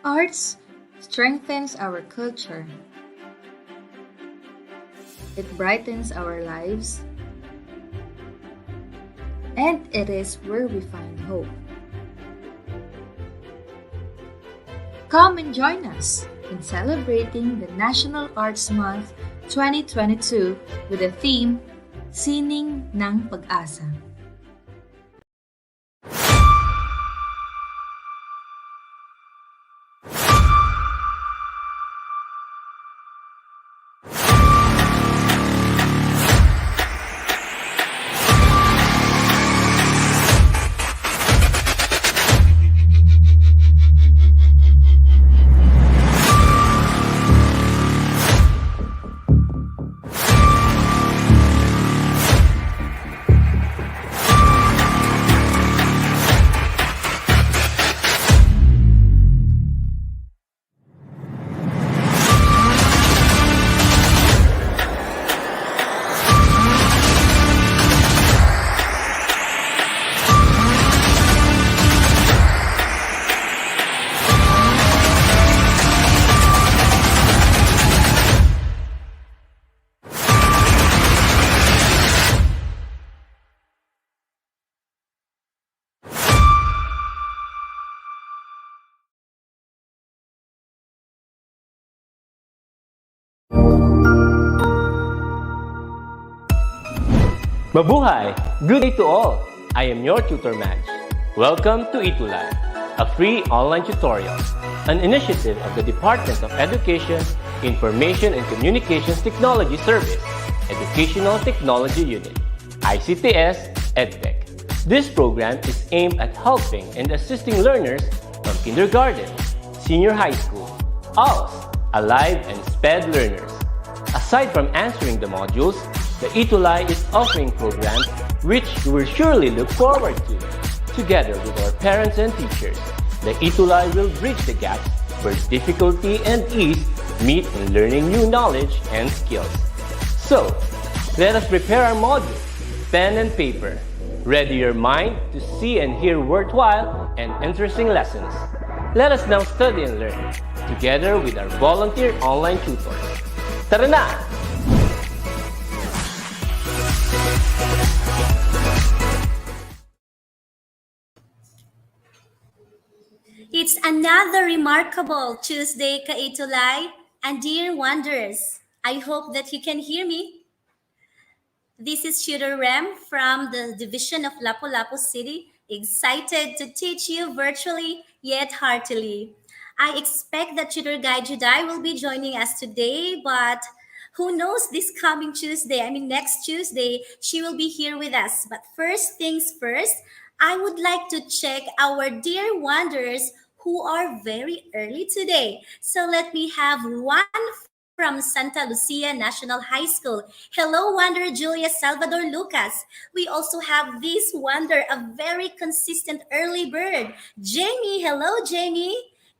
Arts strengthens our culture. It brightens our lives, and it is where we find hope. Come and join us in celebrating the National Arts Month 2022 with the theme, Sining ng Pag-asa. Mabuhay! Good day to all! I am your tutor Madge. Welcome to ETUlay, a free online tutorial, an initiative of the Department of Education, Information and Communications Technology Service, Educational Technology Unit, ICTS EdTech. This program is aimed at helping and assisting learners from kindergarten, senior high school, ALS, Alive and SPED learners. Aside from answering the modules, the ETUlay is offering programs which you will surely look forward to. Together with our parents and teachers, the ETUlay will bridge the gaps where difficulty and ease meet in learning new knowledge and skills. So, let us prepare our modules, pen and paper. Ready your mind to see and hear worthwhile and interesting lessons. Let us now study and learn, together with our volunteer online tutors. Tara na! It's another remarkable Tuesday, ETUlay and dear wanderers. I hope that you can hear me. This is Tutor Rem from the Division of Lapu-Lapu City, excited to teach you virtually yet heartily. I expect that Tutor Guide Juday will be joining us today, but who knows, this coming Tuesday, next Tuesday, she will be here with us. But first things first, I would like to check our dear wanderers who are very early today. So let me have one from Santa Lucia National High School. Hello, Wanderer Julia Salvador Lucas. We also have this Wanderer, a very consistent early bird, Jamie. Hello, Jamie.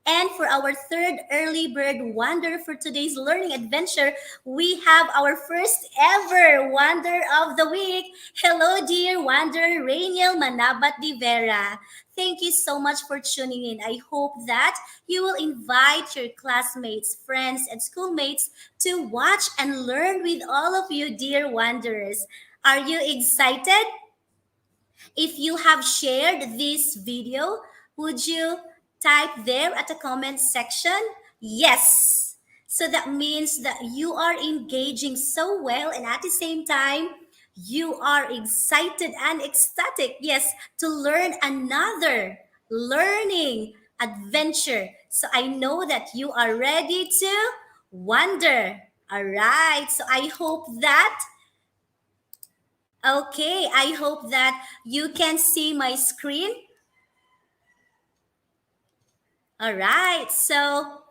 And for our third early bird wanderer for today's learning adventure, we have our first ever wanderer of the week. Hello, dear wanderer Rainiel Manabat de Vera. Thank you so much for tuning in. I hope that you will invite your classmates, friends, and schoolmates to watch and learn with all of you, dear wanderers. Are you excited? If you have shared this video, would you type there at the comment section? Yes. So that means that you are engaging so well, and at the same time, you are excited and ecstatic, yes, to learn another learning adventure. So I know that you are ready to wander. All right. So I hope that you can see my screen. All right, so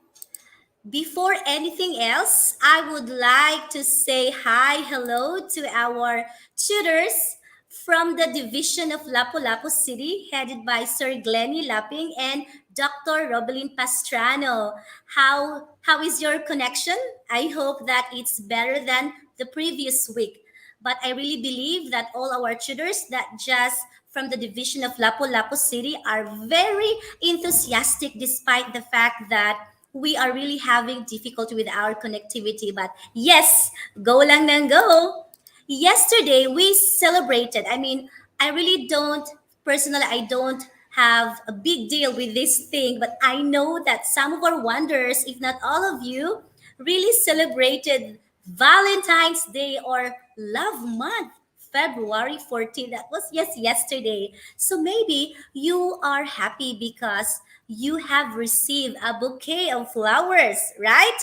before anything else, I would like to say hello to our tutors from the Division of Lapu-Lapu City, headed by Sir Glennie Lapping and Dr. Robelin Pastrano. How is your connection? I hope that it's better than the previous week. But I really believe that all our tutors that just from the division of Lapu-Lapu City are very enthusiastic despite the fact that we are really having difficulty with our connectivity. But yes, go lang nang go. Yesterday we celebrated. I mean, I really don't personally, I don't have a big deal with this thing, but I know that some of our wonders, if not all of you, really celebrated Valentine's Day or Love Month, February 14th. That was yesterday. So maybe you are happy because you have received a bouquet of flowers, right?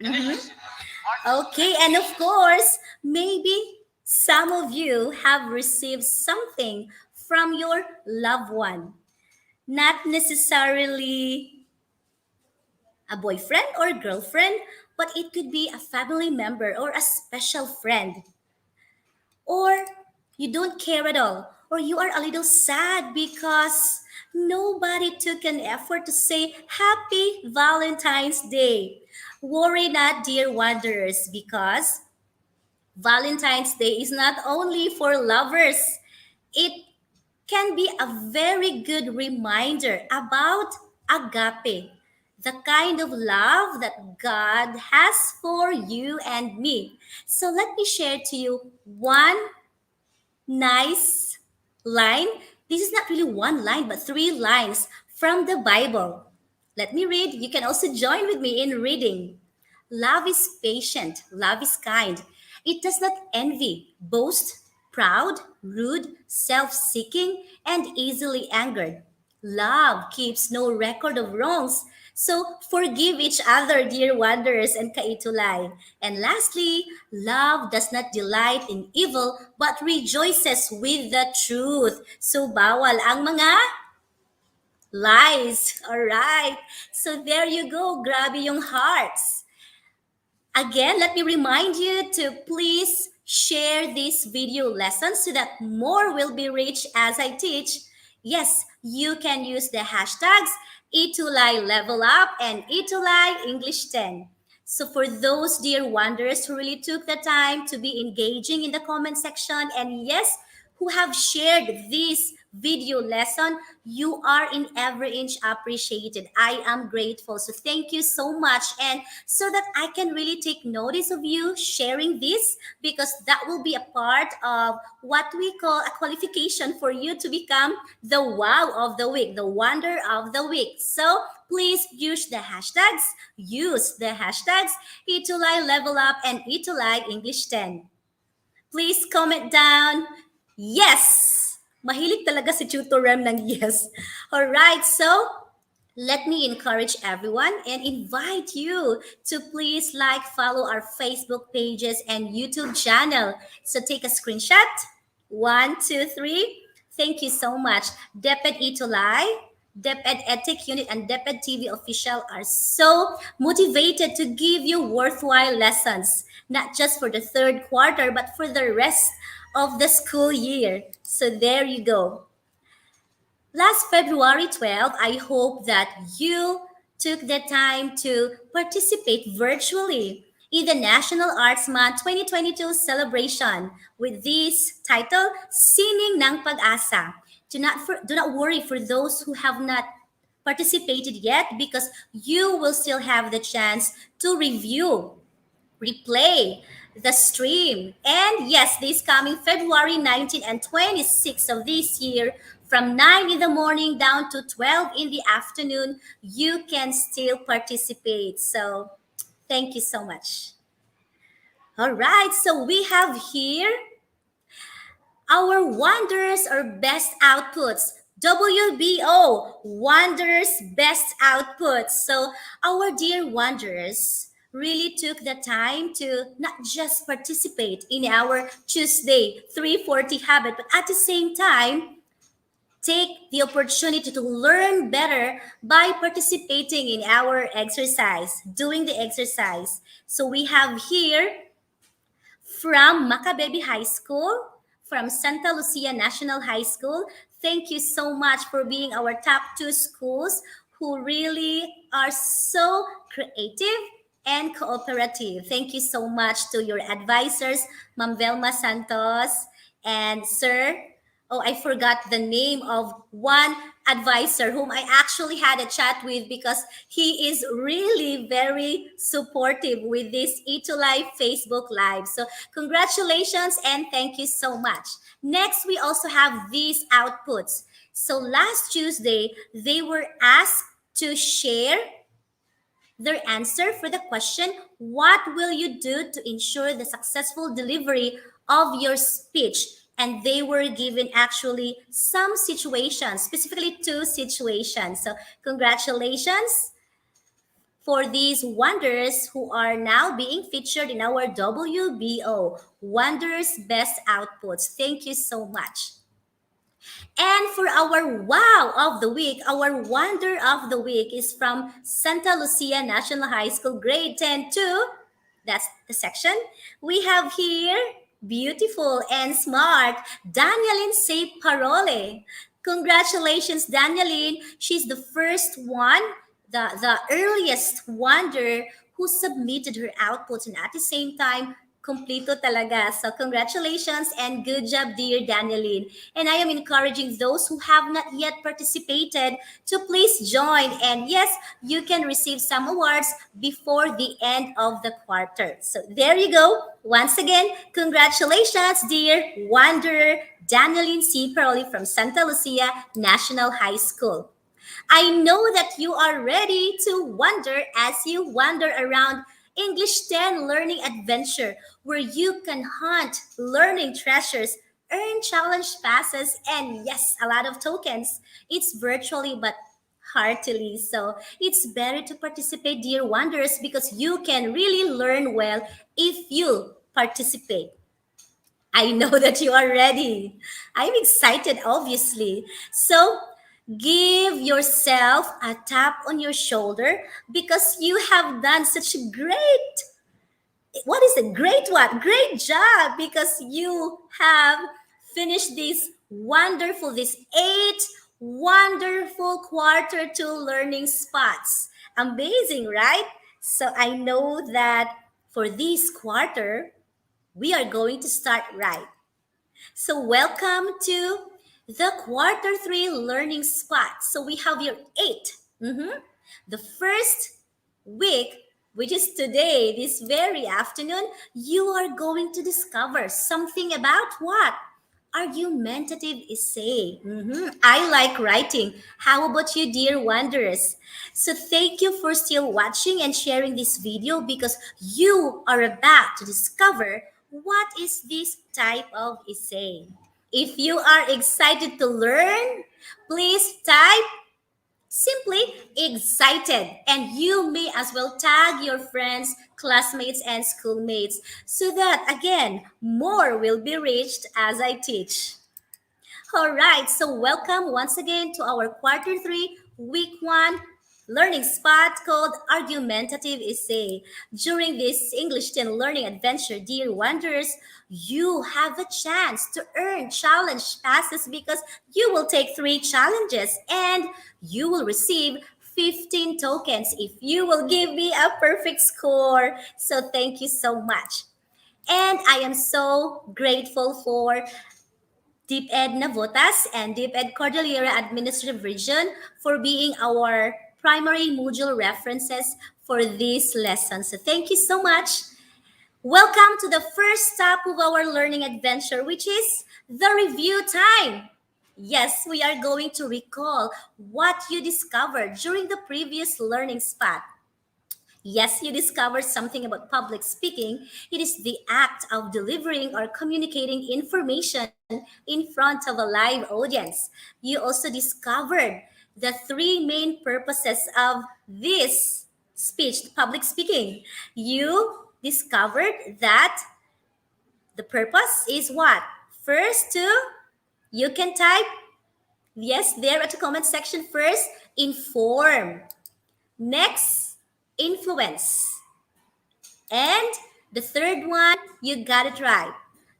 Mhm. Okay, and of course, maybe some of you have received something from your loved one. Not necessarily a boyfriend or girlfriend, but it could be a family member or a special friend. Or you don't care at all, or you are a little sad because nobody took an effort to say Happy Valentine's Day. Worry not, dear wanderers, because Valentine's Day is not only for lovers, it can be a very good reminder about agape, the kind of love that God has for you and me. So let me share to you one nice line. This is not really one line, but three lines from the Bible. Let me read. You can also join with me in reading. Love is patient, love is kind. It does not envy, boast, proud, rude, self seeking, and easily angered. Love keeps no record of wrongs. So forgive each other, dear wanderers and kaitulay. And lastly, love does not delight in evil but rejoices with the truth. So bawal ang mga lies. All right. So there you go. Grabe yung hearts. Again, let me remind you to please share this video lesson so that more will be reached as I teach. Yes, you can use the hashtags ETUlay Level Up and ETUlay English 10. So for those dear wanderers who really took the time to be engaging in the comment section, and yes, who have shared this video lesson, you are in every inch appreciated. I am grateful. So thank you so much. And so that I can really take notice of you sharing this, because that will be a part of what we call a qualification for you to become the wow of the week, the wonder of the week. So please use the hashtags, ETUlay Level Up and ETUlay English 10. Please comment down, yes! Mahilig talaga si Tutor Rem ng yes. Alright, so let me encourage everyone and invite you to please like, follow our Facebook pages and YouTube channel. So take a screenshot. 1, 2, 3. Thank you so much. DepEd ETUlay, DepEd EdTech Unit, and DepEd TV Official are so motivated to give you worthwhile lessons, not just for the third quarter, but for the rest of the school year. So there you go. Last February 12, I hope that you took the time to participate virtually in the National Arts Month 2022 celebration with this title, Sining ng Pag-asa. Do not worry for those who have not participated yet, because you will still have the chance to review, replay the stream. And yes, this coming February 19 and 26 of this year, from 9 in the morning down to 12 in the afternoon, you can still participate. So thank you so much. All right, so we have here our wonders or best outputs. WBO, Wonders Best Outputs. So our dear wanderers really took the time to not just participate in our Tuesday 340 habit, but at the same time, take the opportunity to learn better by participating in our exercise, doing the exercise. So we have here from Macabebe High School, from Santa Lucia National High School. Thank you so much for being our top 2 schools who really are so creative and cooperative. Thank you so much to your advisors, Ma'am Velma Santos and Sir Oh, I forgot the name of one advisor whom I actually had a chat with because he is really very supportive with this ETUlay Facebook Live. So congratulations and thank you so much. Next, we also have these outputs. So last Tuesday, they were asked to share their answer for the question, what will you do to ensure the successful delivery of your speech? And they were given actually some situations, specifically two situations. So congratulations for these wonders who are now being featured in our WBO, Wonders Best Outputs. Thank you so much. And for our wow of the week, our wonder of the week is from Santa Lucia National High School, grade 10 2. That's the section. We have here beautiful and smart Danielin Say Parole. Congratulations, Danielin. She's the first one, the earliest wonder who submitted her outputs and at the same time Kompleto talaga. So congratulations and good job, dear Danielin. And I am encouraging those who have not yet participated to please join. And yes, you can receive some awards before the end of the quarter. So there you go. Once again, congratulations, dear Wanderer Danielin C. Paroli from Santa Lucia National High School. I know that you are ready to wander as you wander around English 10 Learning Adventure, where you can hunt learning treasures, earn challenge passes, and yes, a lot of tokens. It's virtually but heartily. So it's better to participate, dear wanderers, because you can really learn well if you participate. I know that you are ready. I'm excited, obviously. So give yourself a tap on your shoulder because you have done such a great, what is it? Great what? Great job because you have finished these 8 wonderful quarter two learning spots. Amazing, right? So I know that for this quarter, we are going to start right. So welcome to the quarter three learning spot. So we have here 8. The first week, which is today, this very afternoon, you are going to discover something about what? Argumentative essay. I like writing. How about you, dear wanderers? So thank you for still watching and sharing this video because you are about to discover what is this type of essay. If you are excited to learn, please type simply excited, and you may as well tag your friends, classmates, and schoolmates so that again more will be reached as I teach. All right, so welcome once again to our quarter three, week one learning spot called Argumentative Essay. During this English 10 learning adventure, dear wanderers, you have a chance to earn challenge passes because you will take 3 challenges and you will receive 15 tokens if you will give me a perfect score. So thank you so much. And I am so grateful for DepEd Navotas and DepEd Cordillera Administrative Region for being our primary module references for this lesson. So thank you so much. Welcome to the first stop of our learning adventure, which is the review time. Yes, we are going to recall what you discovered during the previous learning spot. Yes, you discovered something about public speaking. It is the act of delivering or communicating information in front of a live audience. You also discovered the 3 main purposes of this speech, public speaking. You discovered that the purpose is what? First, you can type, yes, there at the comment section. First, inform. Next, influence. And the third one, you got it right.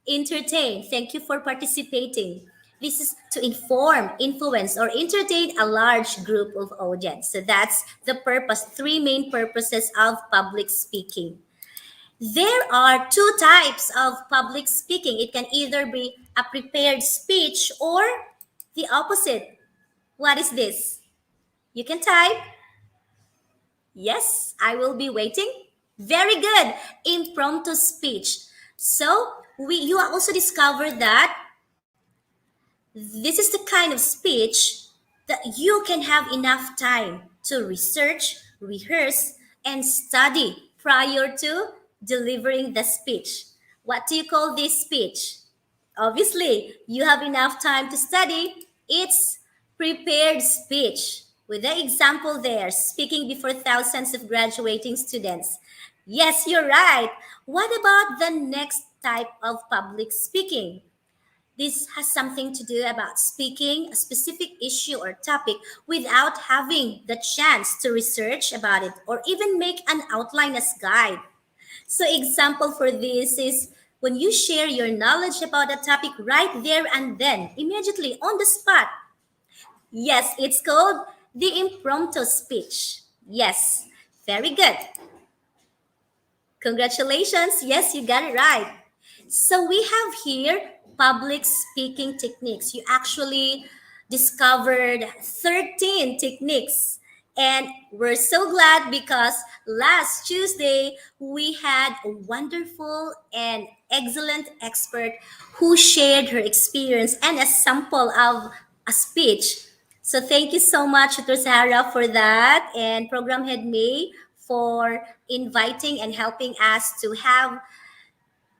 Entertain. Thank you for participating. This is to inform, influence, or entertain a large group of audience. So that's the purpose, 3 main purposes of public speaking. There are 2 types of public speaking. It can either be a prepared speech, or the opposite? What is this? You can type. Yes, I will be waiting. Very good. Impromptu speech. So, you also discovered that this is the kind of speech that you can have enough time to research, rehearse, and study prior to delivering the speech. What do you call this speech? Obviously, you have enough time to study. It's prepared speech. With the example there, speaking before thousands of graduating students. Yes, you're right. What about the next type of public speaking? This has something to do about speaking a specific issue or topic without having the chance to research about it or even make an outline as guide. So example for this is when you share your knowledge about a topic right there and then, immediately on the spot. Yes, it's called the impromptu speech. Yes, very good. Congratulations. Yes, you got it right. So we have here public speaking techniques. You actually discovered 13 techniques. And we're so glad because last Tuesday we had a wonderful and excellent expert who shared her experience and a sample of a speech. So thank you so much, Dr. Sarah, for that, and Program Head May for inviting and helping us to have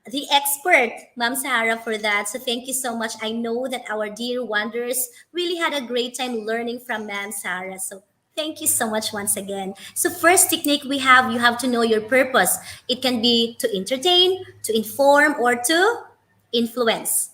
the expert, Ma'am Sarah, for that. So thank you so much. I know that our dear wanderers really had a great time learning from Ma'am Sarah. So thank you so much once again. So first technique we have, you have to know your purpose. It can be to entertain, to inform, or to influence.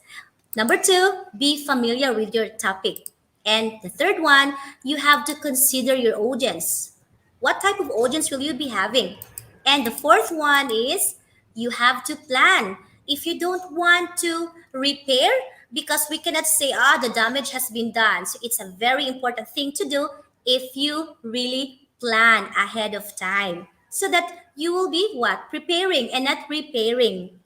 Number two, be familiar with your topic. And the third one, you have to consider your audience. What type of audience will you be having? And the fourth one is you have to plan. If you don't want to repair, because we cannot say, the damage has been done. So it's a very important thing to do if you really plan ahead of time so that you will be what? Preparing and not repairing.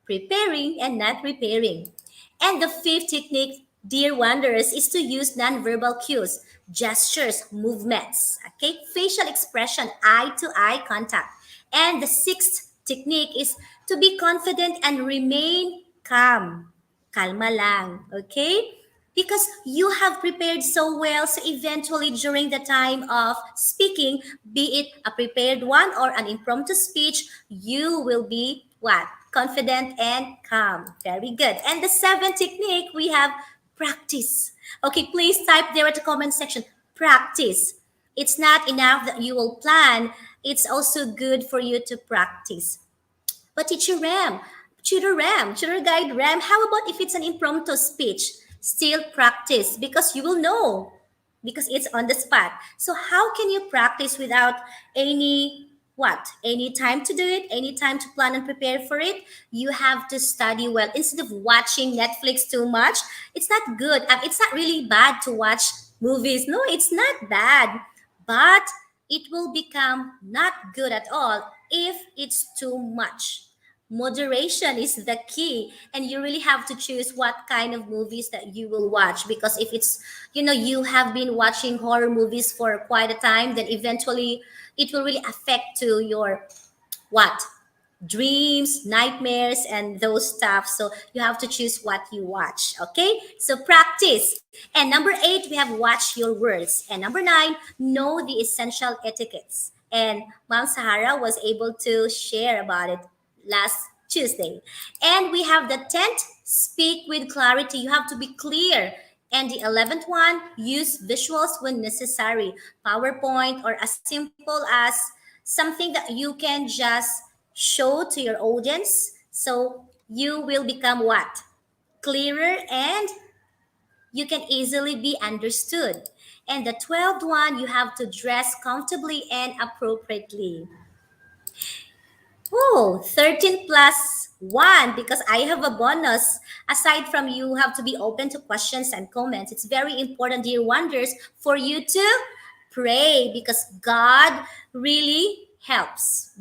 Preparing and not repairing. And the fifth technique, dear wanderers, is to use nonverbal cues, gestures, movements, okay? Facial expression, eye to eye contact. And the sixth technique is to be confident and remain calm. Kalma lang, okay? Because you have prepared so well, so eventually during the time of speaking, be it a prepared one or an impromptu speech, you will be what? Confident and calm. Very good. And the seventh technique, we have practice. Okay, please type there at the comment section. Practice. It's not enough that you will plan. It's also good for you to practice. But teacher Ram, tutor guide Ram, how about if it's an impromptu speech? Still practice because you will know because it's on the spot. So how can you practice without any what? Any time to do it, any time to plan and prepare for it? You have to study well. Instead of watching Netflix too much, it's not good. It's not really bad to watch movies. No, it's not bad. But it will become not good at all if it's too much. Moderation is the key, and you really have to choose what kind of movies that you will watch, because if it's, you have been watching horror movies for quite a time, then eventually it will really affect to your what? Dreams, nightmares, and those stuff. So you have to choose what you watch. Okay, so practice. And number 8, we have watch your words. And number 9, know the essential etiquettes. And Ma'am Sahara was able to share about it last Tuesday. And we have the 10th, speak with clarity. You have to be clear. And the 11th one, use visuals when necessary. PowerPoint, or as simple as something that you can just show to your audience. So you will become what? Clearer, and you can easily be understood. And the 12th one, you have to dress comfortably and appropriately. Oh, 13 plus 1, because I have a bonus. Aside from you have to be open to questions and comments, it's very important, dear wonders, for you to pray because God really helps.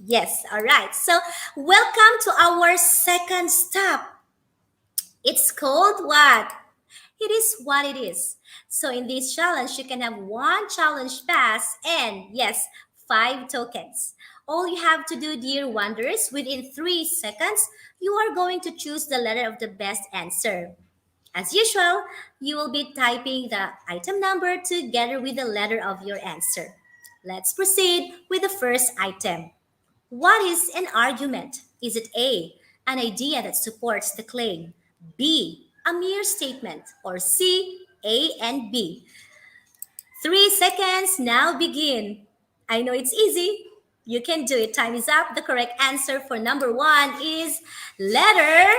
Yes, all right. So welcome to our second stop. It's called what? It is what it is. So in this challenge, you can have one challenge pass and yes, 5 tokens. All you have to do, dear wanderers, within 3 seconds, you are going to choose the letter of the best answer. As usual, you will be typing the item number together with the letter of your answer. Let's proceed with the first item. What is an argument? Is it A, an idea that supports the claim, B, a mere statement, or C, A and B? 3 seconds now begin. I know it's easy. You can do it. Time is up. The correct answer for number one is letter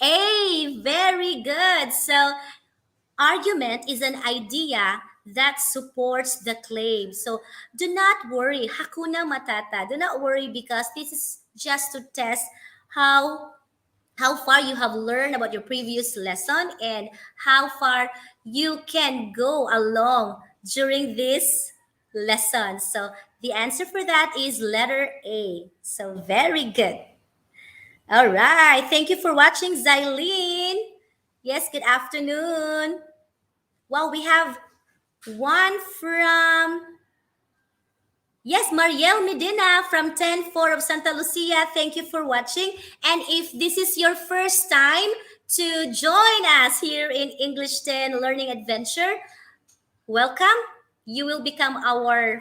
A. Very good. So argument is an idea that supports the claim. So do not worry, hakuna matata. Do not worry because this is just to test how how far you have learned about your previous lesson and how far you can go along during this lesson. So the answer for that is letter A. So very good. All right. Thank you for watching, Zylene. Yes, good afternoon. Well, we have one from, yes, Mariel Medina from 10-4 of Santa Lucia. Thank you for watching. And if this is your first time to join us here in English 10 Learning Adventure, welcome. You will become our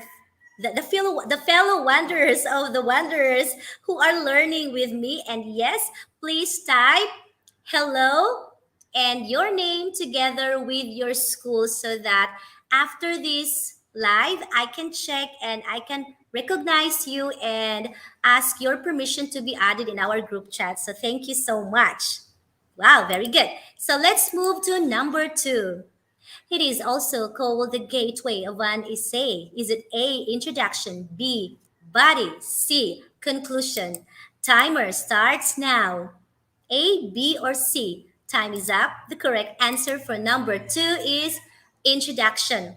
the fellow wanderers of the wanderers who are learning with me. And yes, please type hello and your name together with your school so that after this live, I can check and I can recognize you and ask your permission to be added in our group chat. So thank you so much. Wow, very good. So let's move to number two. It is also called the gateway of an essay. Is it A, introduction, B, body, C, conclusion? Timer starts now. A, B, or C? Time is up. The correct answer for number two is introduction.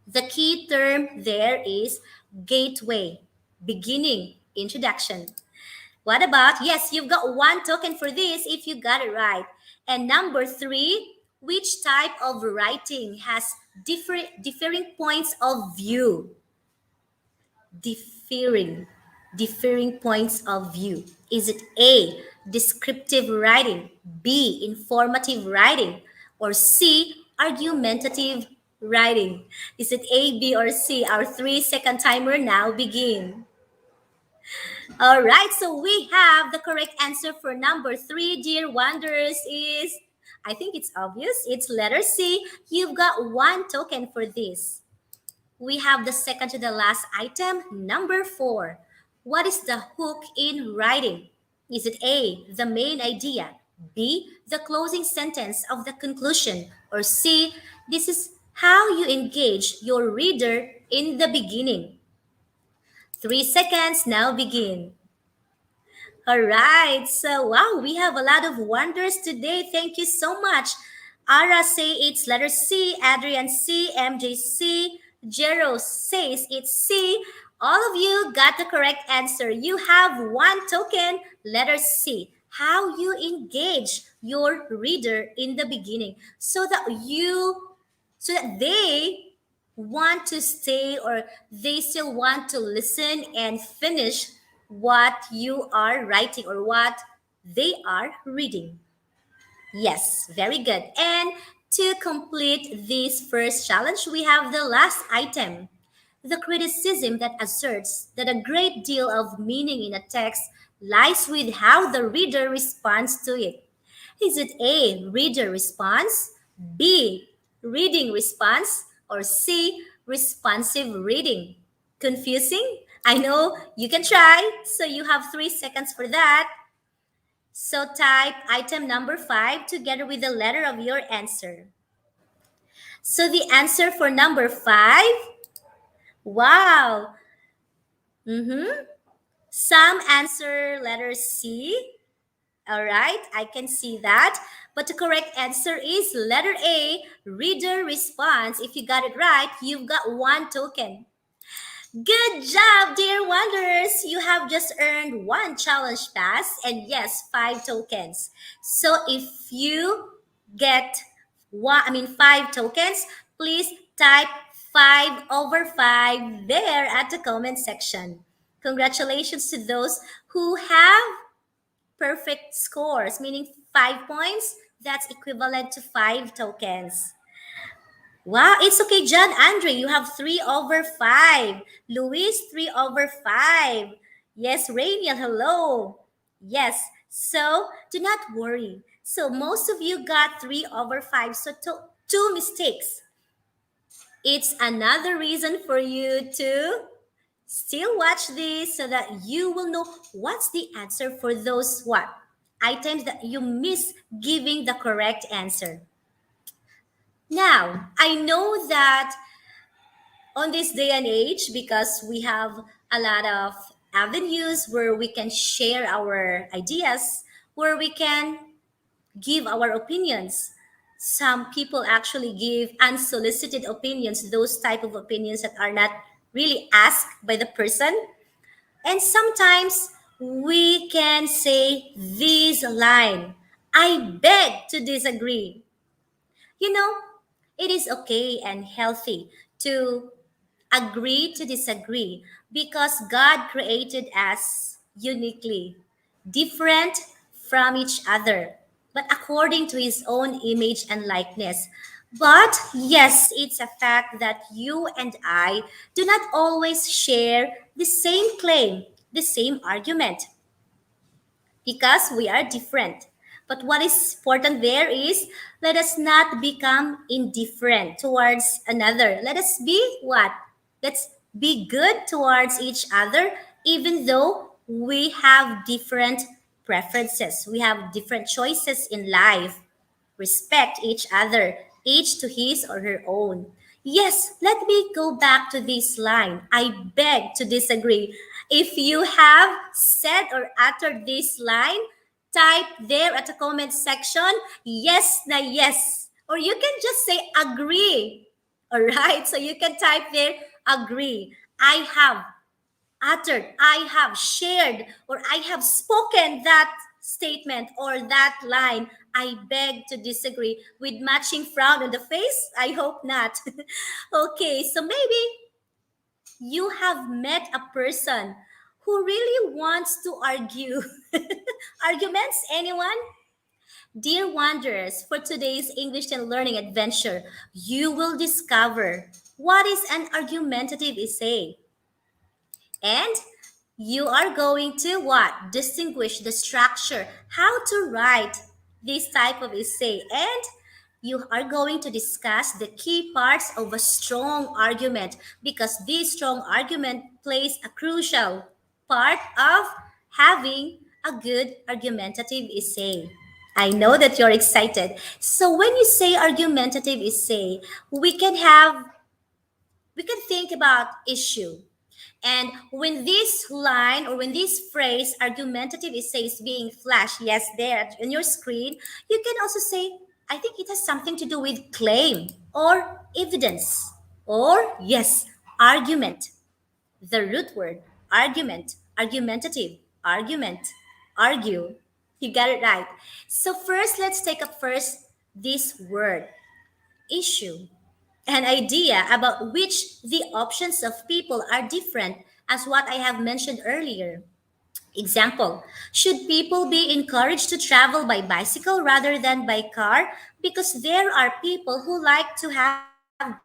The key term there is gateway, beginning, introduction. What about, yes, you've got 1 token for this if you got it right. And number three, which type of writing has differing points of view? Differing, differing points of view. Is it A, descriptive writing, B, informative writing, or C, argumentative writing? Is it A, B, or C? Our 3 second timer now begin. All right, so we have the correct answer for number three, dear wanderers, is, I think it's obvious, it's letter C. You've got 1 token for this. We have the second to the last item, number four. What is the hook in writing? Is it A, the main idea, B, the closing sentence of the conclusion, or C, this is how you engage your reader in the beginning? 3 seconds now begin. All right. So, wow, we have a lot of wonders today. Thank you so much. Ara say it's letter C, Adrian C, MJ C, Jero says it's C. All of you got the correct answer. You have 1 token, letter C. How you engage your reader in the beginning so that they want to stay or they still want to listen and finish what you are writing or what they are reading. Yes, very good. And to complete this first challenge, we have the last item, the criticism that asserts that a great deal of meaning in a text lies with how the reader responds to it. Is it A, reader response, B, reading response, or C, responsive reading? Confusing? I know you can try, so you have 3 seconds for that. So type item number 5 together with the letter of your answer. So the answer for number 5, wow. Some answer letter C. All right, I can see that. But the correct answer is letter A, reader response. If you got it right, you've got 1 token. Good job, dear wanderers. You have just earned one challenge pass and yes, 5 tokens. So if you get five tokens, please type 5/5 there at the comment section. Congratulations to those who have perfect scores, meaning 5 points. That's equivalent to 5 tokens. Wow, it's okay, John Andre. You have 3/5. Luis, 3/5. Yes, Rainiel, hello. Yes, so do not worry. So most of you got 3/5, so two mistakes. It's another reason for you to still watch this so that you will know what's the answer for those what items that you miss giving the correct answer. Now, I know that on this day and age, because we have a lot of avenues where we can share our ideas, where we can give our opinions. Some people actually give unsolicited opinions, those type of opinions that are not really asked by the person. And sometimes we can say this line, I beg to disagree. You know, it is okay and healthy to agree to disagree because God created us uniquely, different from each other, but according to his own image and likeness. But yes, it's a fact that you and I do not always share the same claim, the same argument because we are different. But what is important there is let us not become indifferent towards another. Let us be what? Let's be good towards each other, even though we have different preferences. We have different choices in life. Respect each other, each to his or her own. Yes, let me go back to this line. I beg to disagree. If you have said or uttered this line, type there at the comment section, yes na yes. Or you can just say agree. All right, so you can type there agree. I have uttered, I have shared, or I have spoken that statement or that line. I beg to disagree with matching frown on the face. I hope not. Okay, so maybe you have met a person who really wants to argue. Arguments, anyone? Dear wanderers, for today's English and learning adventure, you will discover what is an argumentative essay. And you are going to what? Distinguish the structure, how to write this type of essay. And you are going to discuss the key parts of a strong argument because this strong argument plays a crucial part of having a good argumentative essay. I know that you're excited. So when you say argumentative essay, we can think about issue, and when this line or when this phrase argumentative essay is being flashed, yes, there on your screen, you can also say, I think it has something to do with claim or evidence or, yes, argument. The root word, argument, argumentative, argument, argue. You got it right. So first, let's take up first this word, issue, an idea about which the options of people are different, as what I have mentioned earlier. Example, should people be encouraged to travel by bicycle rather than by car? Because there are people who like to have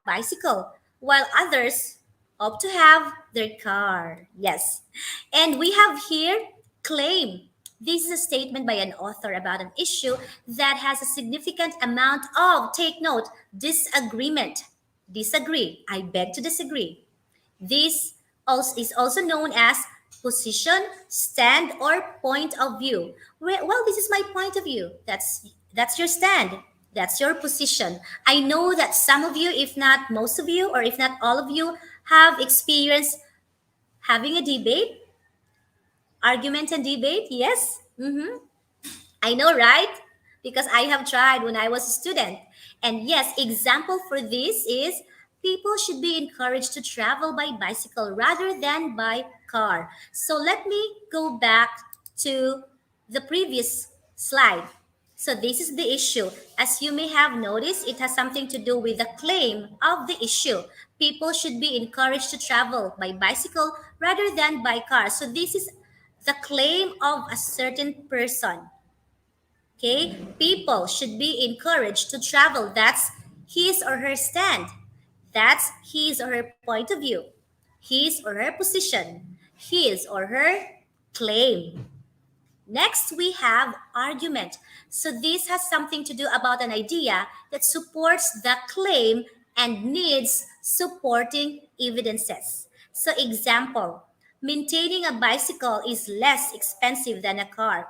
bicycle, while others opt to have their car. Yes. And we have here claim. This is a statement by an author about an issue that has a significant amount of, take note, disagreement. Disagree. I beg to disagree. This is also known as position, stand, or point of view. Well, this is my point of view. That's your stand. That's your position. I know that some of you, if not most of you, or if not all of you, have experienced having a debate, argument and debate. Yes. I know, right? Because I have tried when I was a student. And yes, example for this is people should be encouraged to travel by bicycle rather than by car. So let me go back to the previous slide. So this is the issue. As you may have noticed, it has something to do with the claim of the issue. People should be encouraged to travel by bicycle rather than by car. So this is the claim of a certain person. Okay, people should be encouraged to travel. That's his or her stand. That's his or her point of view, his or her position, his or her claim. Next, we have argument. So this has something to do about an idea that supports the claim and needs supporting evidences. So example, maintaining a bicycle is less expensive than a car.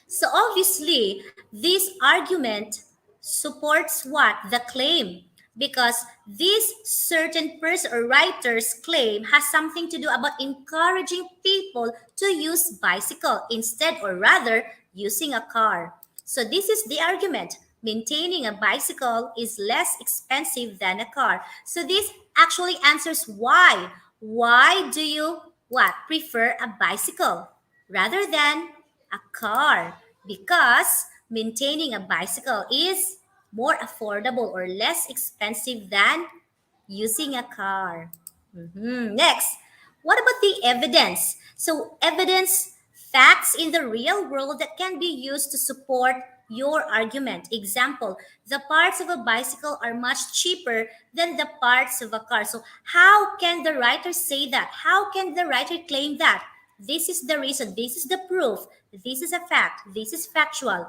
So obviously, this argument supports what? The claim. Because this certain person or writer's claim has something to do about encouraging people to use bicycle instead or rather using a car. So this is the argument. Maintaining a bicycle is less expensive than a car. So this actually answers why. Why do you what? Prefer a bicycle rather than a car? Because maintaining a bicycle is more affordable or less expensive than using a car. Next, what about the evidence? So, evidence, facts in the real world that can be used to support your argument. Example, the parts of a bicycle are much cheaper than the parts of a car. So, how can the writer say that? How can the writer claim that? This is the reason, this is the proof, this is a fact, this is factual.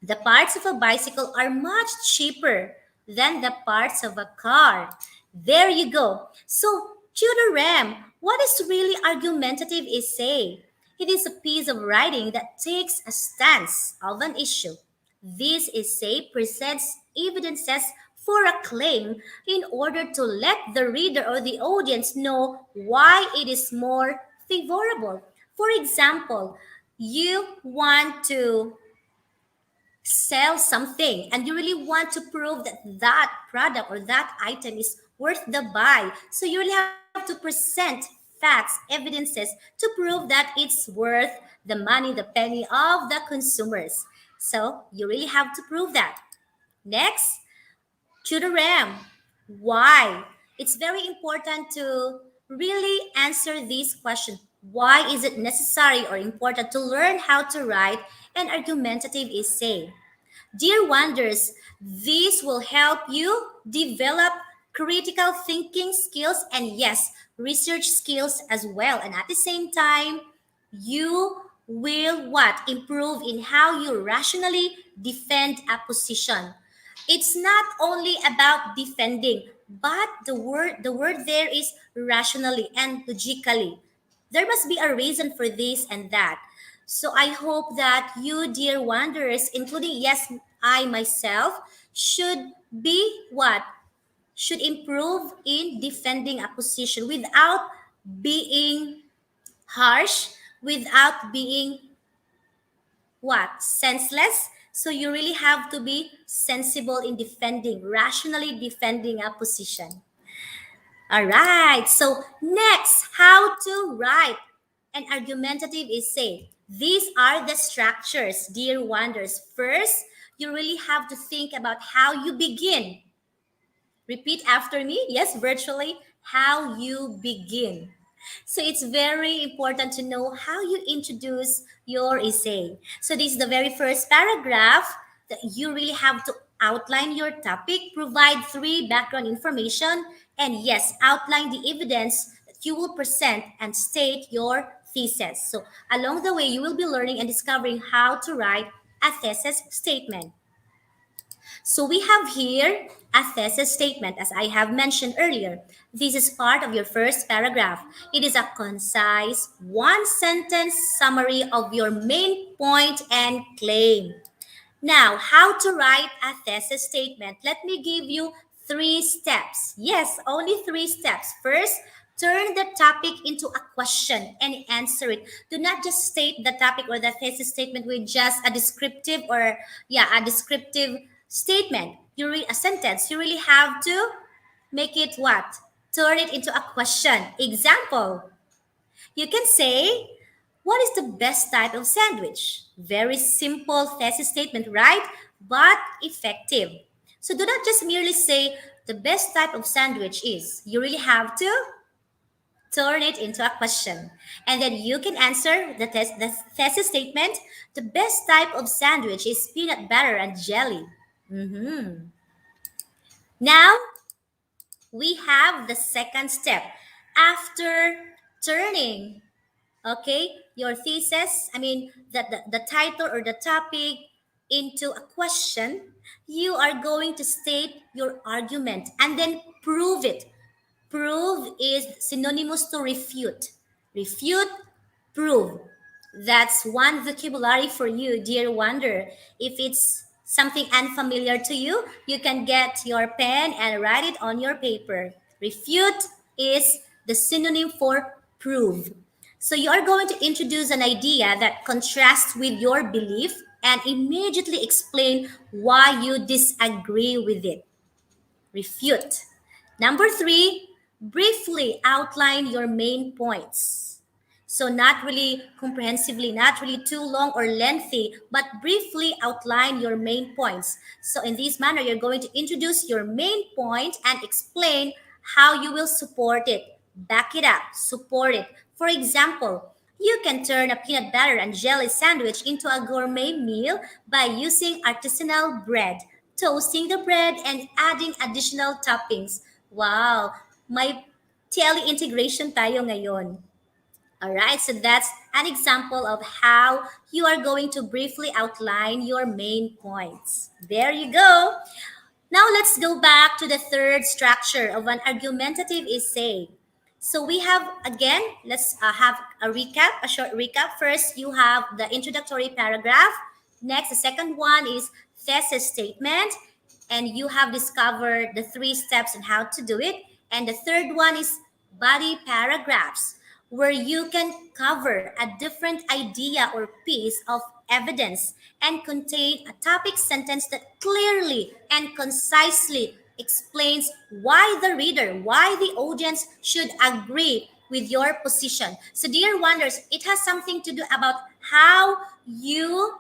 The parts of a bicycle are much cheaper than the parts of a car. There you go. So, Tudor Ram, what is really argumentative essay? It is a piece of writing that takes a stance of an issue. This essay presents evidences for a claim in order to let the reader or the audience know why it is more favorable. For example, you want to sell something and you really want to prove that that product or that item is worth the buy, so you really have to present facts, evidences to prove that it's worth the money, the penny of the consumers. So you really have to prove that. Next, to the ram, why? It's very important to really answer these questions. Why is it necessary or important to learn how to write an argumentative essay? Dear Wonders, this will help you develop critical thinking skills and yes, research skills as well. And at the same time, you will what? Improve in how you rationally defend a position. It's not only about defending, but the word there is rationally and logically. There must be a reason for this and that. So I hope that you, dear wanderers, including yes, I myself, should be what? Should improve in defending a position without being harsh, without being what? Senseless. So you really have to be sensible in defending, rationally defending a position. All right. So next, how to write an argumentative essay. These are the structures, dear wonders. First, you really have to think about how you begin. Repeat after me. Yes, virtually, how you begin. So it's very important to know how you introduce your essay. So this is the very first paragraph that you really have to outline your topic, provide three background information, and yes, outline the evidence that you will present and state your thesis. So along the way, you will be learning and discovering how to write a thesis statement. So we have here a thesis statement, as I have mentioned earlier. This is part of your first paragraph. It is a concise, one-sentence summary of your main point and claim. Now, how to write a thesis statement? Let me give you 3 steps. Yes, only 3 steps. First, turn the topic into a question and answer it. Do not just state the topic or the thesis statement with just a descriptive or a descriptive statement. You read a sentence. You really have to Make it what? Turn it into a question. Example, you can say, what is the best type of sandwich? Very simple thesis statement, right? But effective. So do not just merely say the best type of sandwich is. You really have to turn it into a question. And then you can answer the thesis statement. The best type of sandwich is peanut butter and jelly. Mhm. Now we have the second step. After turning, okay, your thesis, the title or the topic into a question, you are going to state your argument and then prove it. Prove is synonymous to refute. Refute, prove. That's one vocabulary for you, dear wonder. If it's something unfamiliar to you, you can get your pen and write it on your paper. Refute is the synonym for prove. So you are going to introduce an idea that contrasts with your belief and immediately explain why you disagree with it. Refute. Number three, briefly outline your main points. So, not really comprehensively, not really too long or lengthy, but briefly outline your main points. So, in this manner, you're going to introduce your main point and explain how you will support it. Back it up, support it. For example, you can turn a peanut butter and jelly sandwich into a gourmet meal by using artisanal bread, toasting the bread, and adding additional toppings. Wow, may tele-integration tayo ngayon. All right, so that's an example of how you are going to briefly outline your main points. There you go. Now let's go back to the third structure of an argumentative essay. So we have, again, let's have a recap, a short recap. First, you have the introductory paragraph. Next, the second one is thesis statement. And you have discovered the three steps on how to do it. And the third one is body paragraphs, where you can cover a different idea or piece of evidence and contain a topic sentence that clearly and concisely explains why the reader, why the audience should agree with your position. So, dear wonders, it has something to do about how you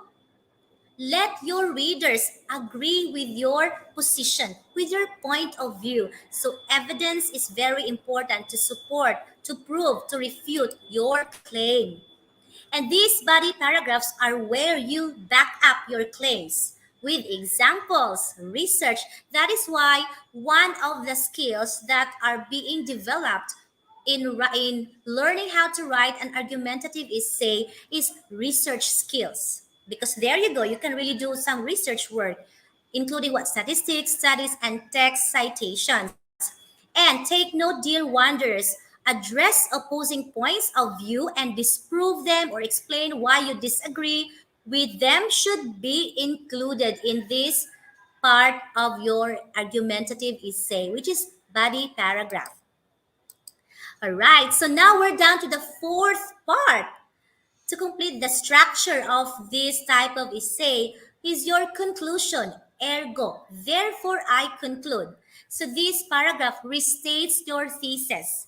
let your readers agree with your position, with your point of view. So, evidence is very important to support, to prove, to refute your claim. And these body paragraphs are where you back up your claims with examples, research. That is why one of the skills that are being developed in learning how to write an argumentative essay is research skills. Because there you go, you can really do some research work, including what statistics, studies, and text citations. And take note, dear wonders, address opposing points of view and disprove them or explain why you disagree with them should be included in this part of your argumentative essay, which is body paragraph. All right, so now we're down to the fourth part. To complete the structure of this type of essay is your conclusion. Ergo, therefore I conclude. So this paragraph restates your thesis.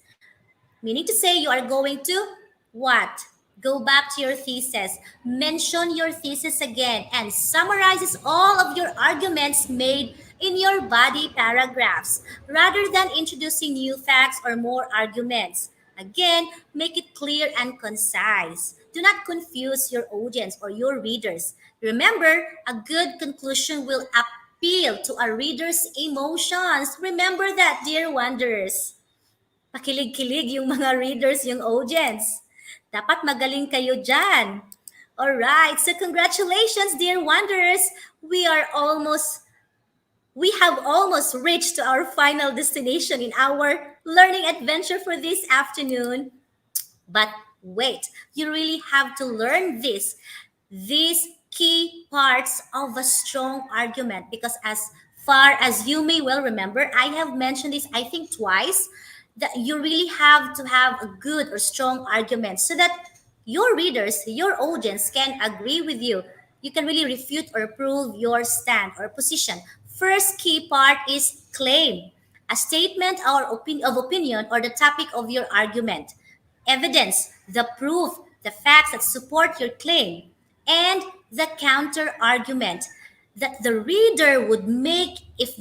Meaning to say you are going to what? Go back to your thesis, mention your thesis again, and summarizes all of your arguments made in your body paragraphs rather than introducing new facts or more arguments. Again, make it clear and concise. Do not confuse your audience or your readers. Remember, a good conclusion will appeal to a reader's emotions. Remember that, dear wanderers. Pakilig-kilig yung mga readers, yung audience. Dapat magaling kayo dyan. Alright, so congratulations, dear wanderers. We have almost reached to our final destination in our learning adventure for this afternoon. But wait, you really have to learn these key parts of a strong argument, because as far as you may well remember, I have mentioned this, I think, twice, that you really have to have a good or strong argument so that your readers, your audience can agree with you. You can really refute or prove your stand or position. First key part is claim. a statement or of opinion or the topic of your argument, evidence, the proof, the facts that support your claim, and the counter argument that the reader would make if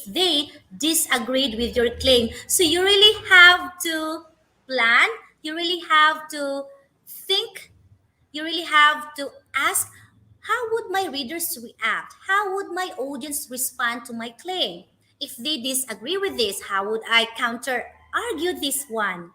they disagreed with your claim. So you really have to plan, you really have to think, you really have to ask, how would my readers react? How would my audience respond to my claim? If they disagree with this, how would I counter argue this one?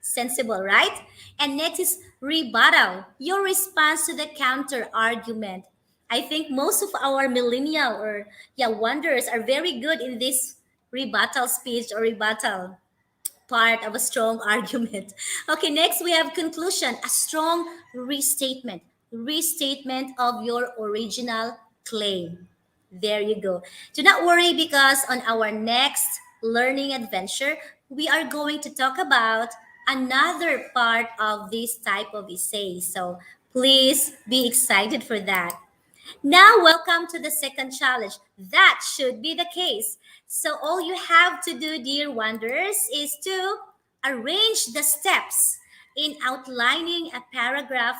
Sensible, right? And next is rebuttal, your response to the counter argument. I think most of our millennial or wonders are very good in this rebuttal speech or rebuttal part of a strong argument. Okay, next we have conclusion, a strong restatement of your original claim. There you go. Do not worry because on our next learning adventure, we are going to talk about another part of this type of essay. So please be excited for that. Now, welcome to the second challenge. That should be the case. So, all you have to do, dear wonders, is to arrange the steps in outlining a paragraph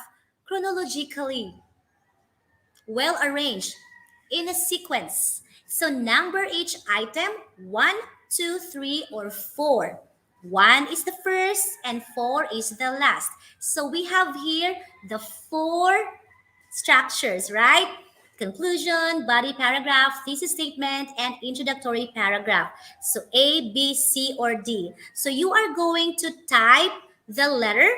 chronologically, well arranged in a sequence. So, number each item one, two, three, or four. One is the first, and four is the last. So, we have here the four structures, right? Conclusion, body paragraph, thesis statement, and introductory paragraph. So A, B, C, or D. So you are going to type the letter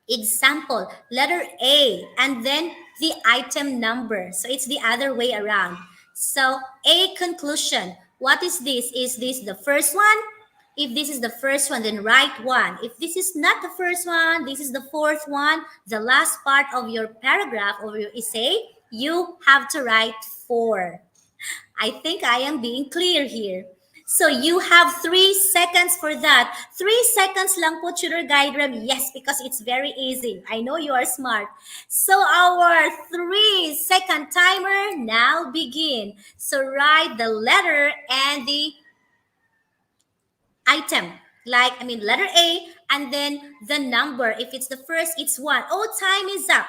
example, letter A, and then the item number. So it's the other way around. So A, conclusion. What is this? Is this the first one? If this is the first one, then write one. If this is not the first one, this is the fourth one, the last part of your paragraph or your essay, you have to write four. I think I am being clear here. So you have 3 seconds for that. 3 seconds lang po, tutor guide Rem. Yes, because it's very easy. I know you are smart. So our 3 second timer now begin. So write the letter and the item. Letter A and then the number. If it's the first, it's one. Oh, time is up.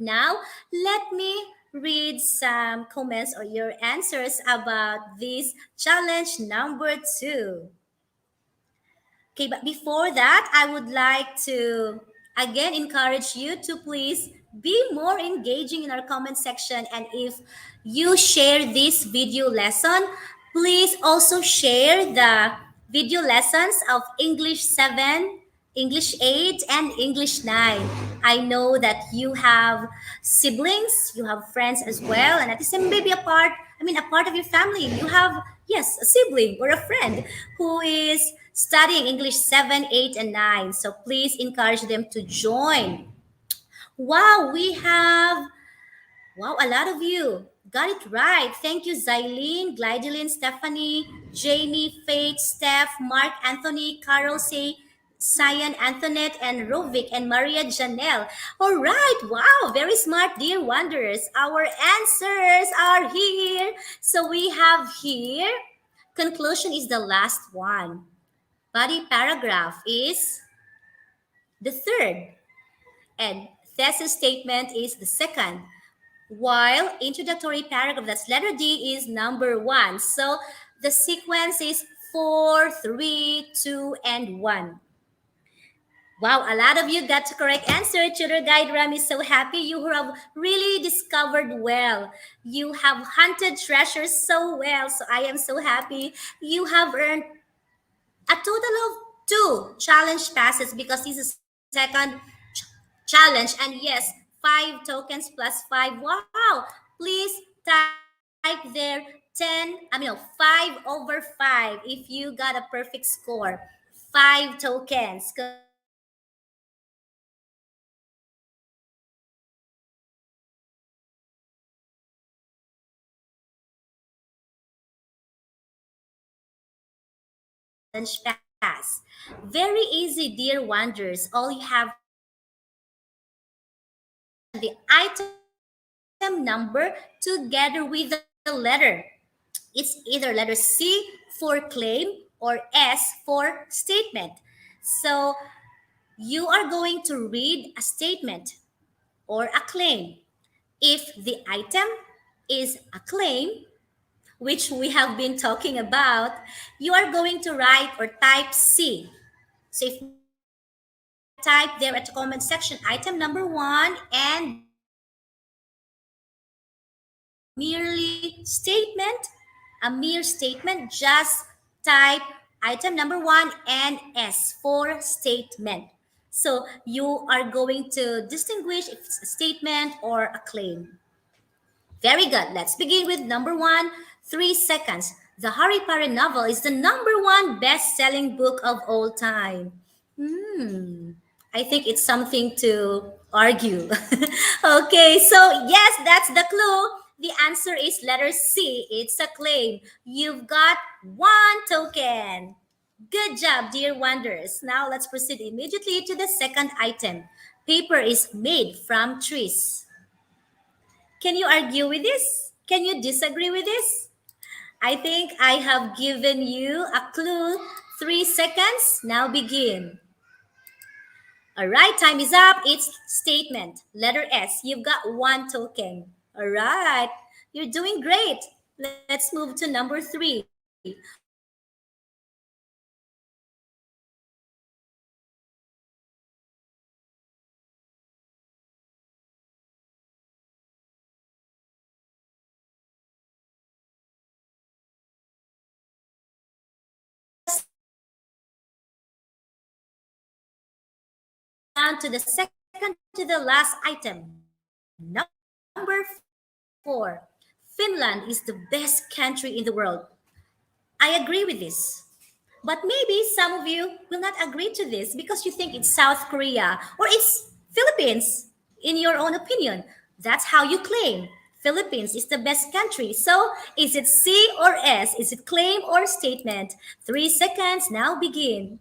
Now, let me read some comments or your answers about this challenge number 2. Okay, but before that, I would like to again encourage you to please be more engaging in our comment section. And if you share this video lesson, please also share the video lessons of English 7, English 8, and English 9. I know that you have siblings, you have friends as well, and at the same maybe a part of your family. You have, yes, a sibling or a friend who is studying English 7, 8, and 9. So please encourage them to join. Wow, a lot of you got it right. Thank you, Zylene, Glideline, Stephanie, Jamie, Faith, Steph, Mark, Anthony, Carol, Say, Cyan, Antoinette, and Rovik, and Maria Janelle. All right, wow, very smart, dear wonders. Our answers are here. So we have here, conclusion is the last one. Body paragraph is the third. And thesis statement is the second. While introductory paragraph, that's letter D, is number 1. So the sequence is 4, 3, 2, and 1. Wow, a lot of you got the correct answer. Tutor Guide Ram is so happy. You have really discovered well. You have hunted treasures so well. So I am so happy. You have earned a total of 2 challenge passes because this is second challenge. And yes, 5 tokens plus 5. Wow. Please type there 5/5 if you got a perfect score. 5 tokens. Congratulations. Challenge pass. Very easy, dear wonders. All you have to do is to mention the item number together with the letter. It's either letter C for claim or S for statement. So you are going to read a statement or a claim. If the item is a claim, which we have been talking about, you are going to write or type C. So if you type there at the comment section, item number 1, and then if it is a mere statement, just type item number 1 and S for statement. So you are going to distinguish if it's a statement or a claim. Very good. Let's begin with number 1, 3 seconds. The Harry Potter novel is the number 1 best-selling book of all time. Hmm. I think it's something to argue. Okay, so yes, that's the clue. The answer is letter C. It's a claim. You've got 1 token. Good job, dear wonders. Now let's proceed immediately to the second item. Paper is made from trees. Can you argue with this? Can you disagree with this? I think I have given you a clue. 3 seconds. Now begin. All right, time is up. It's statement. Letter S. You've got 1 token. All right. You're doing great. Let's move to number 3. What is the most common plant in the world? Moving on to the second to the last item. Number 4. Finland is the best country in the world. I agree with this. But maybe some of you will not agree to this because you think it's South Korea or it's Philippines in your own opinion. That's how you claim. Philippines is the best country. So is it C or S? Is it claim or statement? 3 seconds now begin.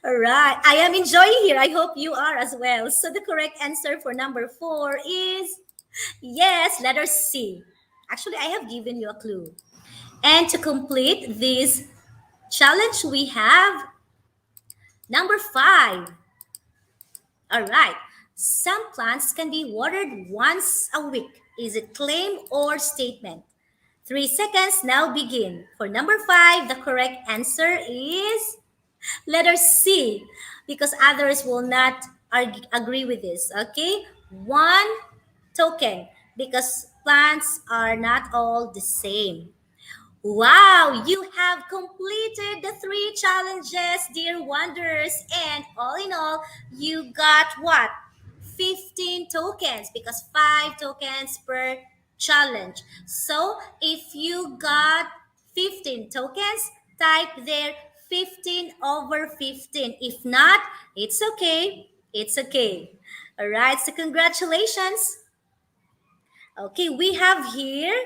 All right. I am enjoying here. I hope you are as well. So the correct answer for number 4 is yes, letter C. Actually, I have given you a clue. And to complete this challenge, we have number 5. All right. Some plants can be watered once a week. Is it claim or statement? 3 seconds now begin. For number 5, the correct answer is letter C, because others will not agree with this. Okay, 1 token because plants are not all the same. Wow, you have completed the 3 challenges, dear wonders, and all in all, you got what? 15 tokens because 5 tokens per challenge. So if you got 15 tokens, type there 15 over 15. If not, it's okay. It's okay. All right, so congratulations. Okay, we have here,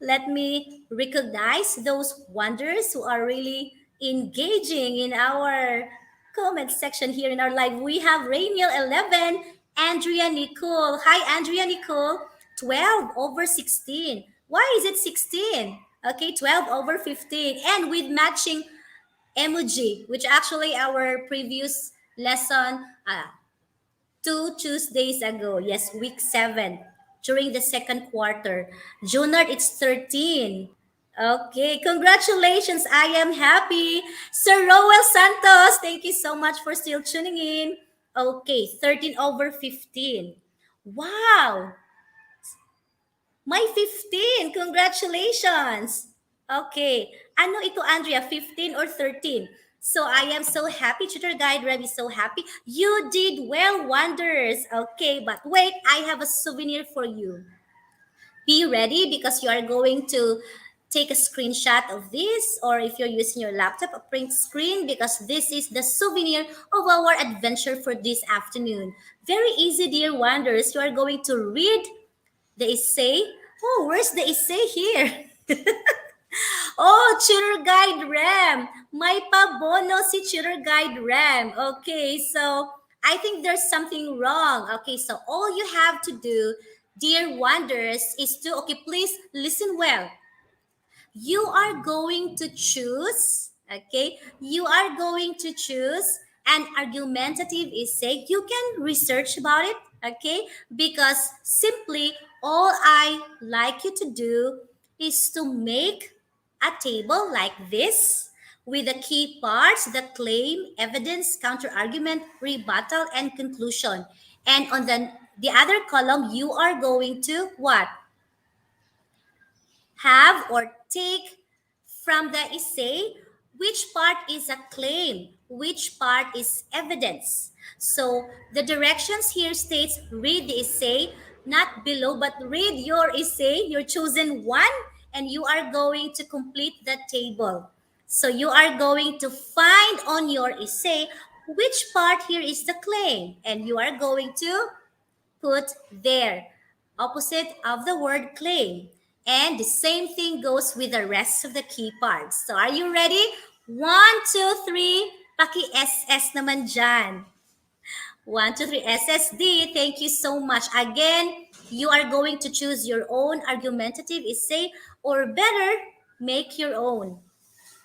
let me recognize those wonders who are really engaging in our comment section here in our live. We have Rainiel 11, Andrea Nicole. Hi, Andrea Nicole. 12 over 16. Why is it 16? Okay, 12 over 15. And with matching emoji, which actually our previous lesson 2 Tuesdays ago. Yes, week 7 during the second quarter. Junard, it's 13. Okay, congratulations. I am happy. Sir Roel Santos, thank you so much for still tuning in. Okay, 13 over 15. Wow, my 15. Congratulations. Okay. Ano ito, Andrea? 15 or 13? So I am so happy. Tutor Guide Reb is so happy. You did well, wonders. Okay, but wait, I have a souvenir for you. Be ready because you are going to take a screenshot of this, or if you're using your laptop, a print screen, because this is the souvenir of our adventure for this afternoon. Very easy, dear wonders. You are going to read the essay. Oh, where's the essay here? Oh, Tutor Guide Ram. May pabono si Tutor Guide Ram. Okay, so I think there's something wrong. Okay, so all you have to do, dear wonders, is to, okay, please listen well. you are going to choose, okay? You are going to choose an argumentative essay. You can research about it, okay? Because simply all I like you to do is to make a table like this with the key parts, the claim, evidence, counter-argument, rebuttal, and conclusion. And on the other column, you are going to what? Have or take from the essay which part is a claim, which part is evidence. So the directions here states read the essay, not below, but read your essay, your chosen one, and you are going to complete the table. So you are going to find on your essay which part here is the claim, and you are going to put there, opposite of the word claim. And the same thing goes with the rest of the key parts. So are you ready? 1, 2, 3. Paki-SS naman dyan. 1, 2, 3. SSD. Thank you so much. Again, you are going to choose your own argumentative essay, or better, make your own.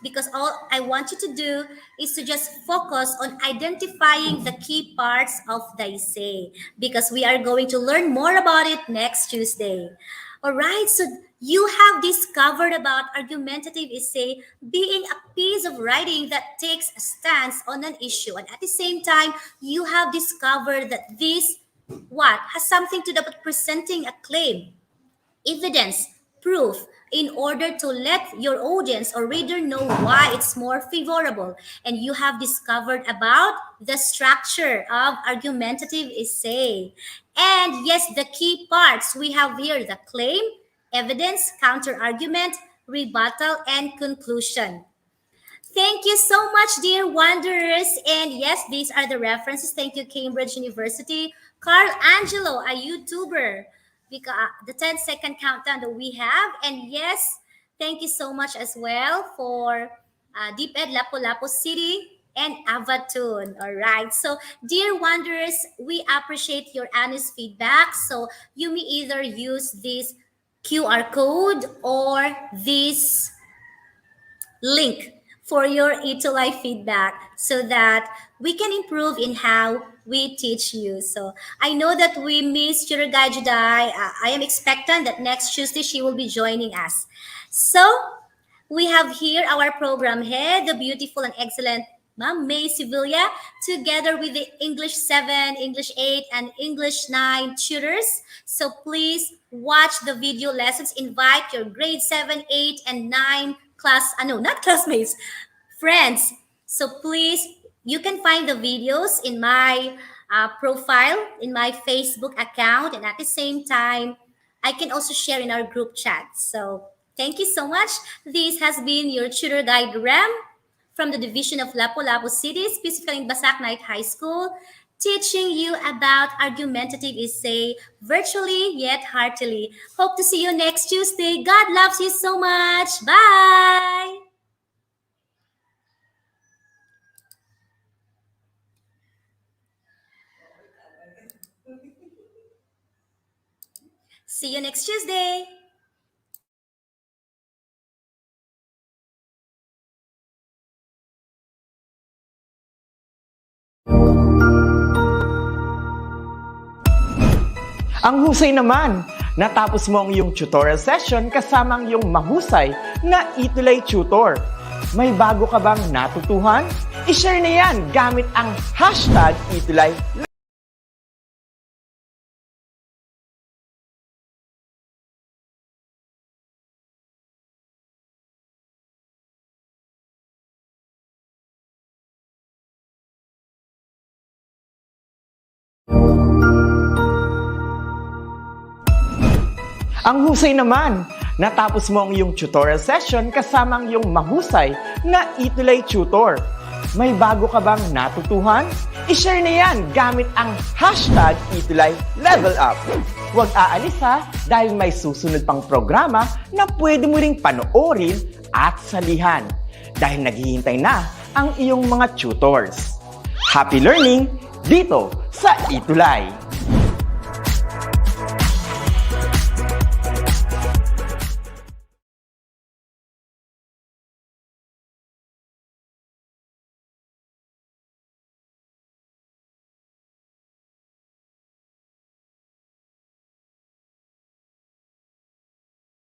Because all I want you to do is to just focus on identifying the key parts of the essay, because we are going to learn more about it next Tuesday. All right, so you have discovered about argumentative essay being a piece of writing that takes a stance on an issue, and at the same time, you have discovered that this what has something to do with presenting a claim, evidence, proof, in order to let your audience or reader know why it's more favorable. And you have discovered about the structure of argumentative essay. And yes, the key parts we have here: the claim, evidence, counter-argument, rebuttal, and conclusion. Thank you so much, dear wanderers. And yes, these are the references. Thank you, Cambridge University. Carl Angelo, a YouTuber, because the 10-second countdown that we have. And yes, thank you so much as well for DepEd Lapu-Lapu City and Avatoon. All right. So, dear wanderers, we appreciate your honest feedback. So, you may either use this QR code or this link for your ETUlay feedback, so that we can improve in how we teach you. So I know that we miss Tutor Guide Juday. I am expectant that next Tuesday she will be joining us. So we have here our program head, the beautiful and excellent Ma'am May Sevilla, together with the English 7, English 8, and English 9 tutors. So please watch the video lessons. Invite your grade 7, 8, and 9 not classmates, friends. So please, you can find the videos in my profile, in my Facebook account, and at the same time, I can also share in our group chat. So thank you so much. This has been your tutor guide, Rem, from the division of Lapu-Lapu City, specifically in Basak Night High School, teaching you about argumentative essay virtually yet heartily. Hope to see you next Tuesday. God loves you so much. Bye. See you next Tuesday. Ang husay naman! Natapos mo ang iyong tutorial session kasama ang iyong mahusay na ETUlay tutor. May bago ka bang natutuhan? I-share na yan gamit ang hashtag ETUlay. Ang husay naman! Natapos mo ang iyong tutorial session kasama ang iyong mahusay na ETUlay tutor. May bago ka bang natutuhan? I-share na yan gamit ang hashtag ETUlay Level Up. Huwag aalis ha, dahil may susunod pang programa na pwede mo ring panoorin at salihan. Dahil naghihintay na ang iyong mga tutors. Happy learning dito sa ETUlay!